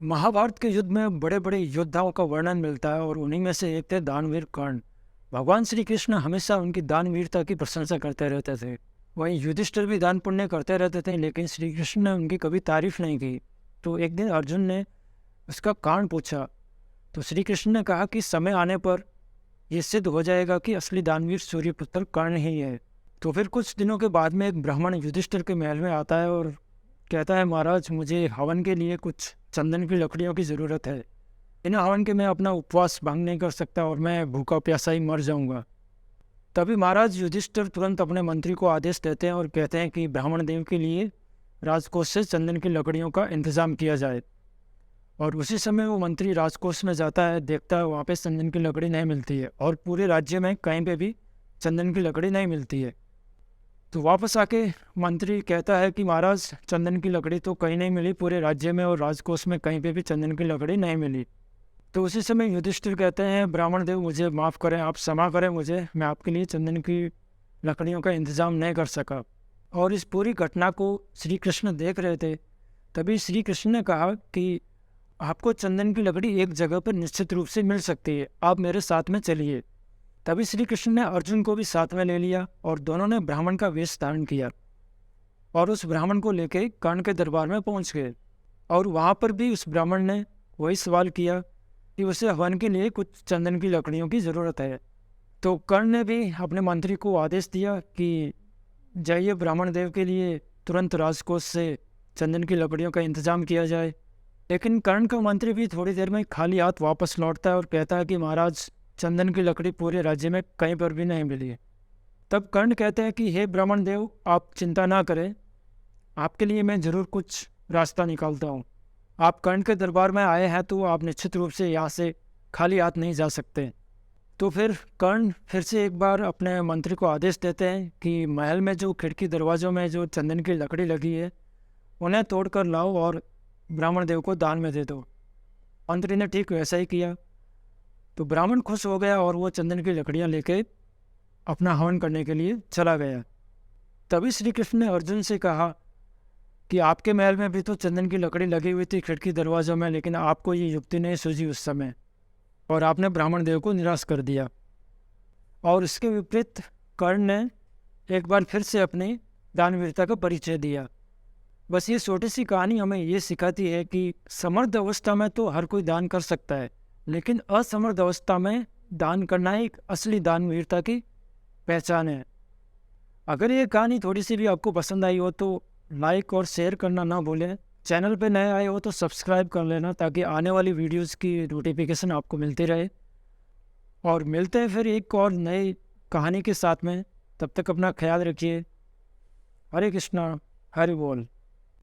महाभारत के युद्ध में बड़े बड़े योद्धाओं का वर्णन मिलता है और उन्हीं में से एक थे दानवीर कर्ण। भगवान श्री कृष्ण हमेशा उनकी दानवीरता की प्रशंसा करते रहते थे। वहीं युधिष्ठिर भी दान पुण्य करते रहते थे, लेकिन श्री कृष्ण ने उनकी कभी तारीफ नहीं की। तो एक दिन अर्जुन ने उसका कारण पूछा, तो श्री कृष्ण ने कहा कि समय आने पर यह सिद्ध हो जाएगा कि असली दानवीर सूर्यपुत्र कर्ण ही है। तो फिर कुछ दिनों के बाद में एक ब्राह्मण युधिष्ठिर के महल में आता है और कहता है, महाराज मुझे हवन के लिए कुछ चंदन की लकड़ियों की ज़रूरत है। बिना हवन के मैं अपना उपवास भंग नहीं कर सकता और मैं भूखा प्यासा ही मर जाऊंगा। तभी महाराज युधिष्ठिर तुरंत अपने मंत्री को आदेश देते हैं और कहते हैं कि ब्राह्मण देव के लिए राजकोष से चंदन की लकड़ियों का इंतजाम किया जाए। और उसी समय वो मंत्री राजकोष में जाता है, देखता है वहाँ पे चंदन की लकड़ी नहीं मिलती है और पूरे राज्य में कहीं पे भी चंदन की लकड़ी नहीं मिलती है। तो वापस आके मंत्री कहता है कि महाराज चंदन की लकड़ी तो कहीं नहीं मिली पूरे राज्य में, और राजकोष में कहीं पे भी चंदन की लकड़ी नहीं मिली। तो उसी समय युधिष्ठिर कहते हैं, ब्राह्मण देव मुझे माफ़ करें, आप क्षमा करें मुझे, मैं आपके लिए चंदन की लकड़ियों का इंतज़ाम नहीं कर सका। और इस पूरी घटना को श्री कृष्ण देख रहे थे। तभी श्री कृष्ण ने कहा कि आपको चंदन की लकड़ी एक जगह पर निश्चित रूप से मिल सकती है, आप मेरे साथ में चलिए। तभी श्री कृष्ण ने अर्जुन को भी साथ में ले लिया और दोनों ने ब्राह्मण का वेश धारण किया और उस ब्राह्मण को लेकर कर्ण के दरबार में पहुंच गए। और वहां पर भी उस ब्राह्मण ने वही सवाल किया कि उसे हवन के लिए कुछ चंदन की लकड़ियों की ज़रूरत है। तो कर्ण ने भी अपने मंत्री को आदेश दिया कि जाइए ब्राह्मण देव के लिए तुरंत राजकोष से चंदन की लकड़ियों का इंतजाम किया जाए। लेकिन कर्ण का मंत्री भी थोड़ी देर में खाली हाथ वापस लौटता है और कहता है कि महाराज चंदन की लकड़ी पूरे राज्य में कहीं पर भी नहीं मिली है। तब कर्ण कहते हैं कि हे ब्राह्मण देव, आप चिंता ना करें, आपके लिए मैं ज़रूर कुछ रास्ता निकालता हूँ। आप कर्ण के दरबार में आए हैं तो आप निश्चित रूप से यहाँ से खाली हाथ नहीं जा सकते। तो फिर कर्ण फिर से एक बार अपने मंत्री को आदेश देते हैं कि महल में जो खिड़की दरवाज़ों में जो चंदन की लकड़ी लगी है उन्हें तोड़कर लाओ और ब्राह्मण देव को दान में दे दो। मंत्री ने ठीक वैसा ही किया। तो ब्राह्मण खुश हो गया और वो चंदन की लकड़ियाँ लेके अपना हवन करने के लिए चला गया। तभी श्री कृष्ण ने अर्जुन से कहा कि आपके महल में भी तो चंदन की लकड़ी लगी हुई थी खिड़की दरवाज़ों में, लेकिन आपको ये युक्ति नहीं सूझी उस समय और आपने ब्राह्मण देव को निराश कर दिया। और इसके विपरीत कर्ण ने एक बार फिर से अपनी दानवीरता का परिचय दिया। बस ये छोटी सी कहानी हमें ये सिखाती है कि समर्थ अवस्था में तो हर कोई दान कर सकता है, लेकिन असमर्थ अवस्था में दान करना एक असली दानवीरता की पहचान है। अगर ये कहानी थोड़ी सी भी आपको पसंद आई हो तो लाइक और शेयर करना ना भूलें। चैनल पे नए आए हो तो सब्सक्राइब कर लेना ताकि आने वाली वीडियोस की नोटिफिकेशन आपको मिलती रहे। और मिलते हैं फिर एक और नई कहानी के साथ में। तब तक अपना ख्याल रखिए। हरे कृष्णा, हरि बोल।